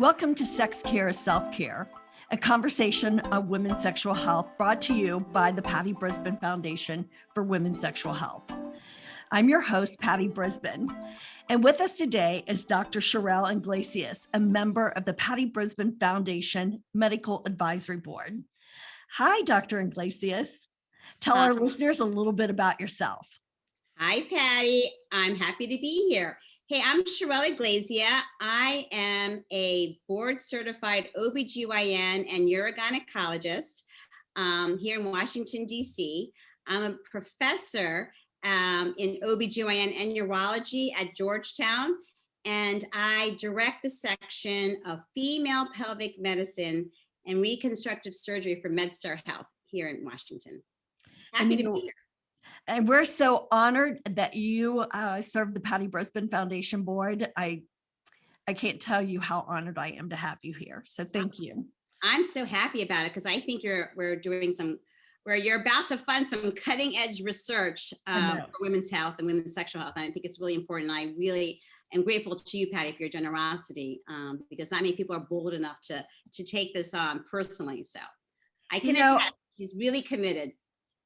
Welcome to Sex Care is Self-Care, a conversation on women's sexual health brought to you by the Patty Brisben Foundation for Women's Sexual Health. I'm your host, Patty Brisben, and with us today is Dr. Cheryl Iglesia, a member of the Patty Brisben Foundation Medical Advisory Board. Hi, Dr. Iglesias. Tell our listeners a little bit about yourself. Hi, Patty. I'm happy to be here. Hey, I'm Cheryl Iglesia. I am a board-certified OBGYN and urogynecologist here in Washington, D.C. I'm a professor in OBGYN and urology at Georgetown, and I direct the section of female pelvic medicine and reconstructive surgery for MedStar Health here in Washington. Happy to be here. And we're so honored that you serve the Patty Brisben Foundation Board. I can't tell you how honored I am to have you here. So thank you. I'm so happy about it because I think you're about to fund some cutting edge research for women's health and women's sexual health. And I think it's really important. I really am grateful to you, Patty, for your generosity because not many people are bold enough to take this on personally. So I can attest, she's really committed.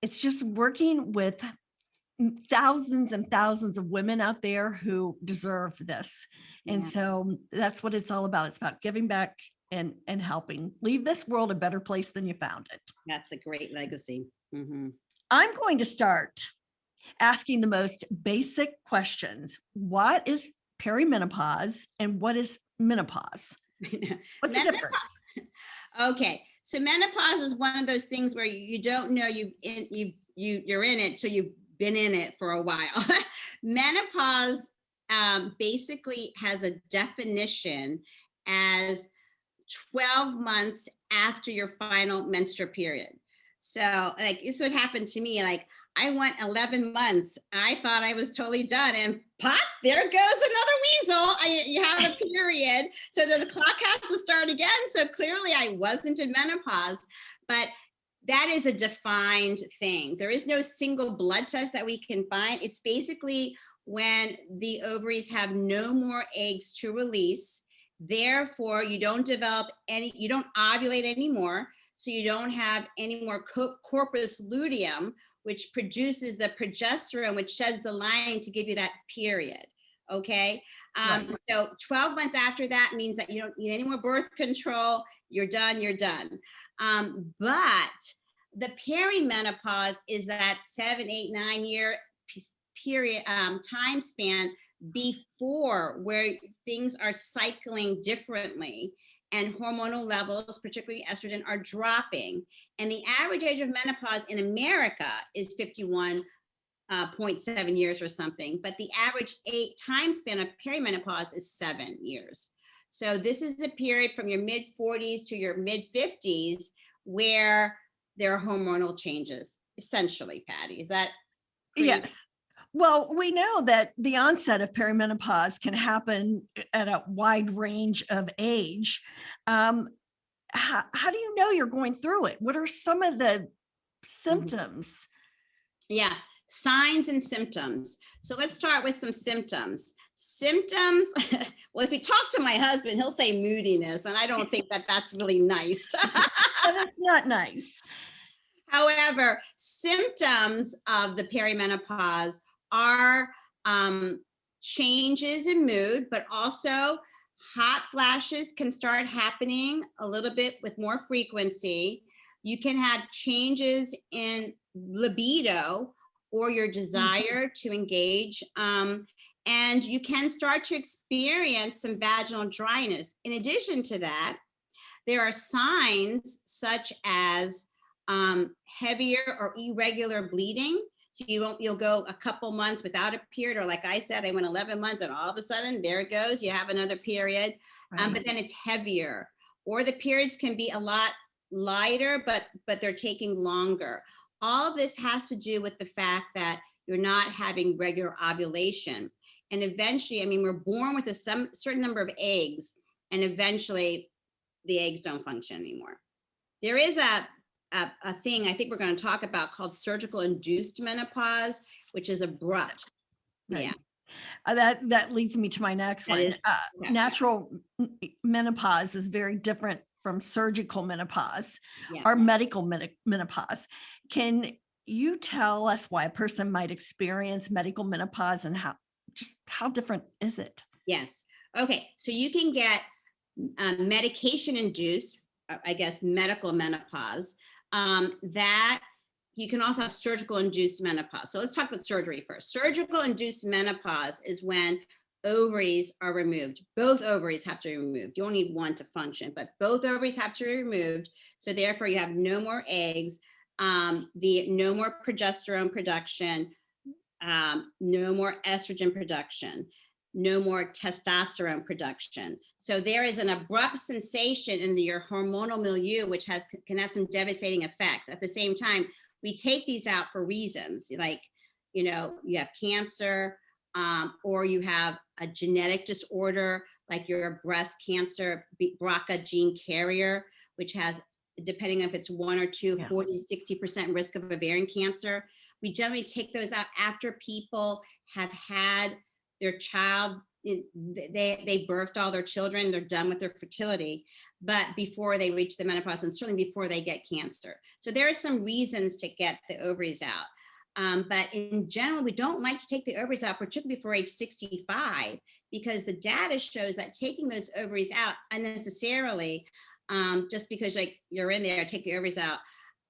It's just working with thousands and thousands of women out there who deserve this. And so that's what it's all about. It's about giving back and helping leave this world a better place than you found it. That's a great legacy. Mm-hmm. I'm going to start asking the most basic questions. What is perimenopause and what is menopause? What's the difference? Okay. So menopause is one of those things where you don't know you're in it, so you've been in it for a while. Menopause basically has a definition as 12 months after your final menstrual period. So like this would happen to me. Like I went 11 months. I thought I was totally done, and pop, there goes another weasel. You have a period. So the clock has to start again. So clearly I wasn't in menopause, but that is a defined thing. There is no single blood test that we can find. It's basically when the ovaries have no more eggs to release. Therefore, you don't you don't ovulate anymore. So you don't have any more corpus luteum, which produces the progesterone, which sheds the lining to give you that period. Okay. Right. So 12 months after that means that you don't need any more birth control. You're done. But the perimenopause is that 7, 8, 9 year period, time span before where things are cycling differently. And hormonal levels, particularly estrogen, are dropping. And the average age of menopause in America is 51.7 years or something, but the average time span of perimenopause is 7 years. So this is a period from your mid 40s to your mid 50s where there are hormonal changes, essentially, Patty. Is that pretty? Yes. Well, we know that the onset of perimenopause can happen at a wide range of age. How do you know you're going through it? What are some of the symptoms? Yeah, signs and symptoms. So let's start with some symptoms. Symptoms, well, if you talk to my husband, he'll say moodiness, and I don't think that that's really nice. That's not nice. However, symptoms of the perimenopause are changes in mood, but also hot flashes can start happening a little bit with more frequency. You can have changes in libido or your desire to engage. And you can start to experience some vaginal dryness. In addition to that, there are signs such as heavier or irregular bleeding. So you'll go a couple months without a period, or like I said, I went 11 months and all of a sudden there it goes, you have another period, but then it's heavier, or the periods can be a lot lighter, but they're taking longer. All of this has to do with the fact that you're not having regular ovulation. And eventually, I mean, we're born with a certain number of eggs, and eventually the eggs don't function anymore. There is a thing I think we're going to talk about called surgical induced menopause, which is abrupt. Right. Yeah. That leads me to my next That one. is- okay. Natural menopause is very different from surgical menopause Yeah. or medical menopause. Can you tell us why a person might experience medical menopause and how different is it? Yes. Okay. So you can get medication induced, I guess, medical menopause. That you can also have surgical induced menopause. So let's talk about surgery first. Surgical induced menopause is when ovaries are removed. Both ovaries have to be removed. You only need one to function, but both ovaries have to be removed. So therefore, you have no more eggs, no more progesterone production, no more estrogen production, no more testosterone production. So there is an abrupt sensation in your hormonal milieu, which can have some devastating effects. At the same time, we take these out for reasons like, you have cancer, or you have a genetic disorder, like you're a breast cancer BRCA gene carrier, which has, depending if it's 1 or 2, 40 to 60% risk of ovarian cancer. We generally take those out after people have had their child, they birthed all their children, they're done with their fertility, but before they reach the menopause, and certainly before they get cancer. So there are some reasons to get the ovaries out. But in general, we don't like to take the ovaries out, particularly before age 65, because the data shows that taking those ovaries out unnecessarily, just because like you're in there, take the ovaries out,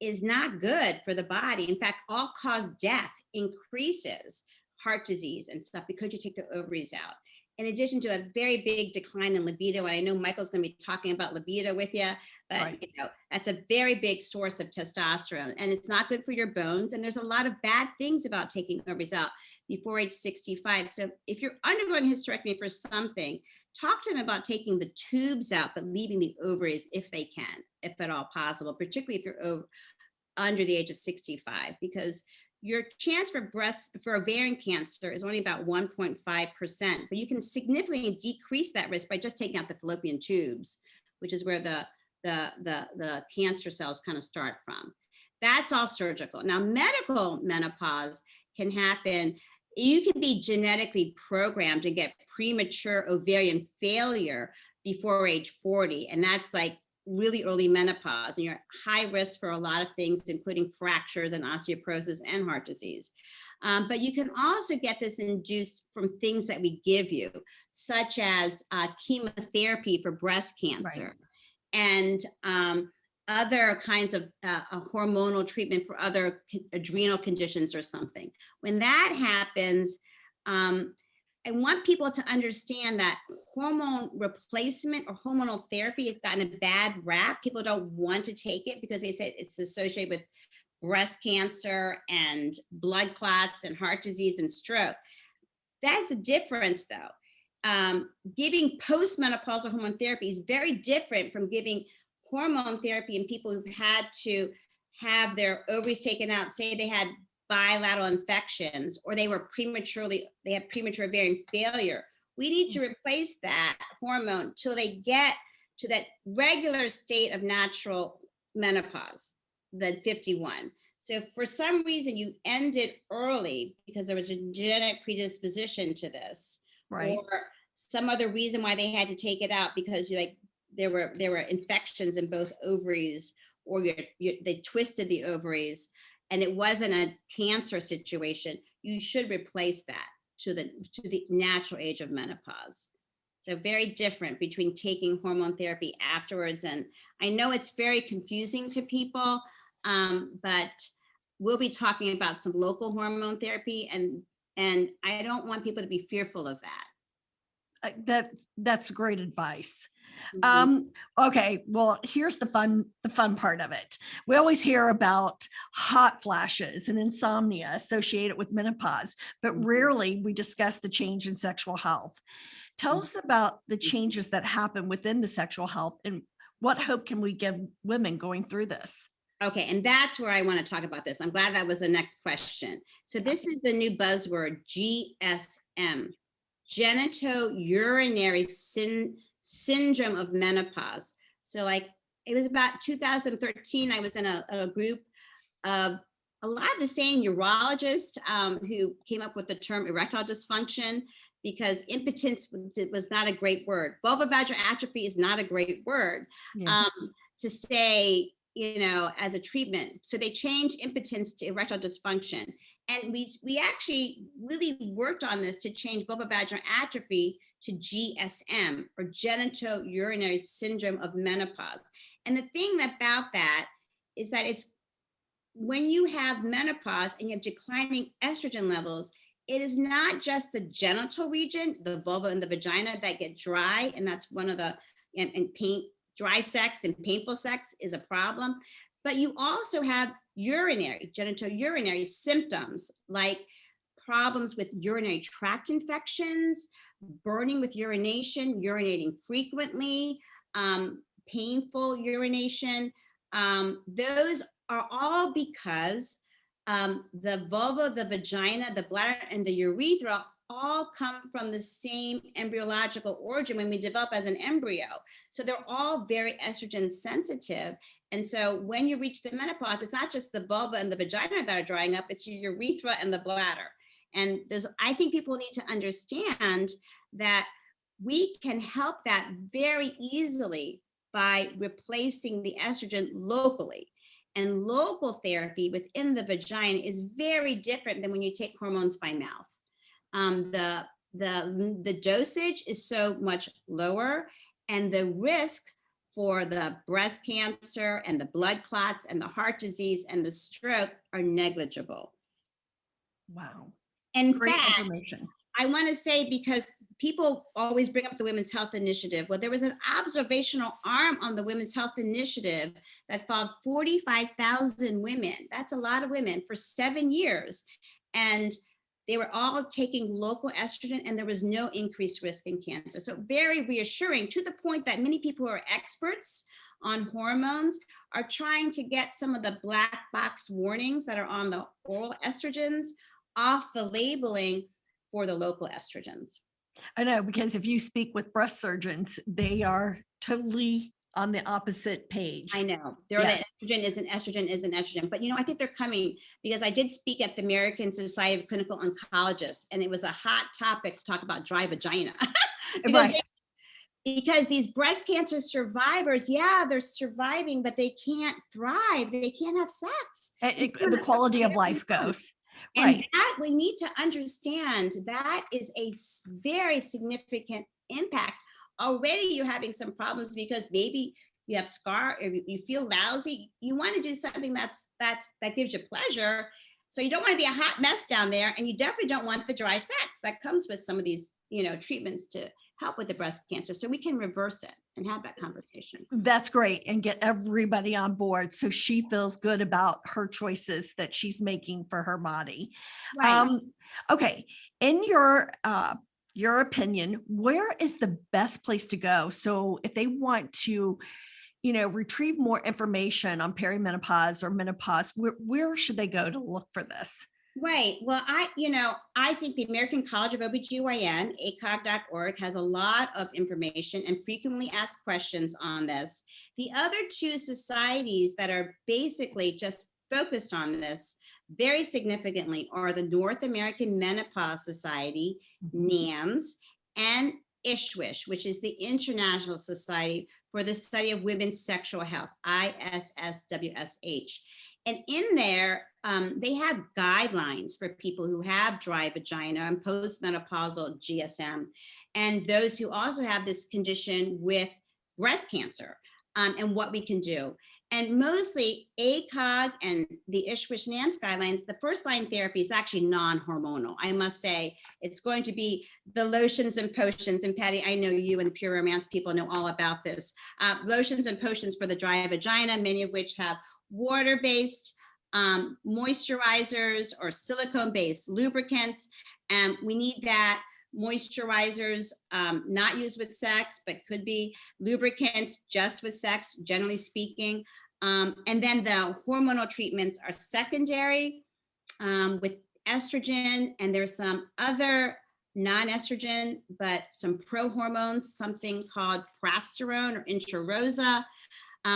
is not good for the body. In fact, all-cause death increases, heart disease and stuff, because you take the ovaries out. In addition to a very big decline in libido, and I know Michael's going to be talking about libido with you, but Right. That's a very big source of testosterone, and it's not good for your bones. And there's a lot of bad things about taking ovaries out before age 65. So if you're undergoing hysterectomy for something, talk to them about taking the tubes out, but leaving the ovaries if they can, if at all possible, particularly if you're under the age of 65, because your chance for ovarian cancer is only about 1.5%, but you can significantly decrease that risk by just taking out the fallopian tubes, which is where the cancer cells kind of start from. That's all surgical. Now, medical menopause can happen. You can be genetically programmed to get premature ovarian failure before age 40, and that's like really early menopause, and you're at high risk for a lot of things, including fractures and osteoporosis and heart disease. But you can also get this induced from things that we give you, such as chemotherapy for breast cancer, and other kinds of hormonal treatment for other adrenal conditions or something. When that happens, I want people to understand that hormone replacement or hormonal therapy has gotten a bad rap. People don't want to take it because they say it's associated with breast cancer and blood clots and heart disease and stroke. That's a difference, though. Giving postmenopausal hormone therapy is very different from giving hormone therapy in people who've had to have their ovaries taken out, say they had bilateral infections, or they had premature ovarian failure. We need to replace that hormone till they get to that regular state of natural menopause, the 51. So if for some reason you ended early because there was a genetic predisposition to this, Right. or some other reason why they had to take it out because there were infections in both ovaries, or they twisted the ovaries, and it wasn't a cancer situation, you should replace that to the natural age of menopause. So very different between taking hormone therapy afterwards. And I know it's very confusing to people, but we'll be talking about some local hormone therapy, and I don't want people to be fearful of that. That's great advice. Mhm. Okay, well, here's the fun part of it. We always hear about hot flashes and insomnia associated with menopause, but Mhm. rarely we discuss the change in sexual health. Tell us about the changes that happen within the sexual health, and what hope can we give women going through this? Okay, and that's where I want to talk about this. I'm glad that was the next question. So this is the new buzzword, GSM, genitourinary syndrome of menopause. So like it was about 2013, I was in a group of a lot of the same urologists who came up with the term erectile dysfunction, because impotence was not a great word. Vulvovaginal atrophy is not a great word to say, as a treatment. So they changed impotence to erectile dysfunction. And we actually really worked on this to change vulvovaginal atrophy to GSM, or genitourinary syndrome of menopause. And the thing about that is that it's when you have menopause and you have declining estrogen levels, it is not just the genital region, the vulva and the vagina, that get dry. And that's one of the, dry sex and painful sex is a problem. But you also have genitourinary symptoms, like problems with urinary tract infections, burning with urination, urinating frequently, painful urination. Those are all because the vulva, the vagina, the bladder, and the urethra all come from the same embryological origin when we develop as an embryo. So they're all very estrogen sensitive. And so when you reach the menopause, it's not just the vulva and the vagina that are drying up, it's your urethra and the bladder. And I think people need to understand that we can help that very easily by replacing the estrogen locally. And local therapy within the vagina is very different than when you take hormones by mouth. The dosage is so much lower, and the risk for the breast cancer and the blood clots and the heart disease and the stroke are negligible. Wow. In Great fact, information. I want to say, because people always bring up the Women's Health Initiative. Well, there was an observational arm on the Women's Health Initiative that followed 45,000 women. That's a lot of women for 7 years. And they were all taking local estrogen, and there was no increased risk in cancer. So very reassuring, to the point that many people who are experts on hormones are trying to get some of the black box warnings that are on the oral estrogens off the labeling for the local estrogens. I know, because if you speak with breast surgeons, they are totally on the opposite page. I know. They're Yes. the estrogen isn't estrogen. But I think they're coming, because I did speak at the American Society of Clinical Oncologists, and it was a hot topic to talk about dry vagina. Because these breast cancer survivors, they're surviving, but they can't thrive. They can't have sex. The quality of life goes. And Right. that we need to understand, that is a very significant impact. Already you're having some problems because maybe you have scar, or you feel lousy. You want to do something that gives you pleasure. So you don't want to be a hot mess down there, and you definitely don't want the dry sex that comes with some of these, treatments to help with the breast cancer. So we can reverse it and have that conversation. That's great, and get everybody on board so she feels good about her choices that she's making for her body. Right. Okay. In your opinion, where is the best place to go? So if they want to, retrieve more information on perimenopause or menopause, where should they go to look for this? Right. Well, I think the American College of OBGYN, acog.org, has a lot of information and frequently asked questions on this. The other two societies that are basically just focused on this very significantly are the North American Menopause Society, NAMS, and ISSWSH, which is the International Society for the Study of Women's Sexual Health, ISSWSH. And in there, they have guidelines for people who have dry vagina and postmenopausal GSM, and those who also have this condition with breast cancer, and what we can do. And mostly ACOG and the ISSWSH NAMS guidelines, the first line therapy is actually non-hormonal. I must say, it's going to be the lotions and potions. And Patty, I know you and the Pure Romance people know all about this. Lotions and potions for the dry vagina, many of which have water-based moisturizers or silicone-based lubricants. And we need that. Moisturizers not used with sex, but could be lubricants just with sex, generally speaking. And then the hormonal treatments are secondary with estrogen, and there's some other non-estrogen, but some pro-hormones, something called progesterone or intrarosa.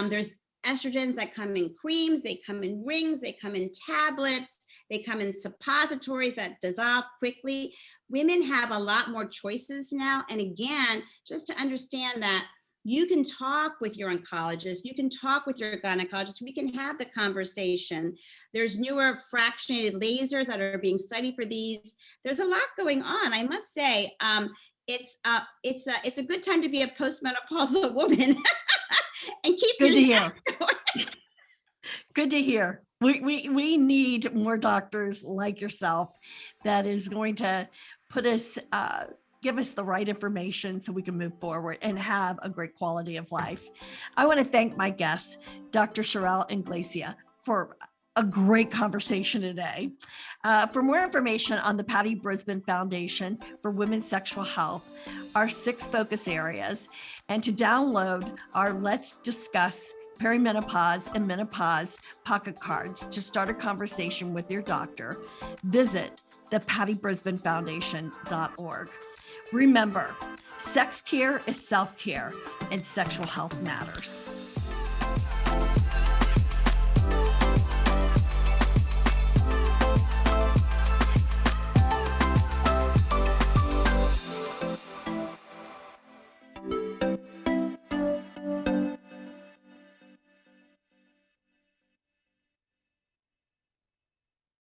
There's estrogens that come in creams, they come in rings, they come in tablets, they come in suppositories that dissolve quickly. Women have a lot more choices now. And again, just to understand that you can talk with your oncologist, you can talk with your gynecologist, we can have the conversation. There's newer fractionated lasers that are being studied for these. There's a lot going on, I must say. It's a good time to be a postmenopausal woman and keep Good to your hear. nest going. Good to hear. We need more doctors like yourself that is going to put us, give us the right information so we can move forward and have a great quality of life. I want to thank my guest, Dr. Cheryl Iglesia, for a great conversation today. For more information on the Patty Brisben Foundation for Women's Sexual Health, our 6 focus areas, and to download our Let's Discuss Perimenopause and Menopause pocket cards to start a conversation with your doctor, visit the pattybrisbenfoundation.org. Remember, sex care is self-care and sexual health matters.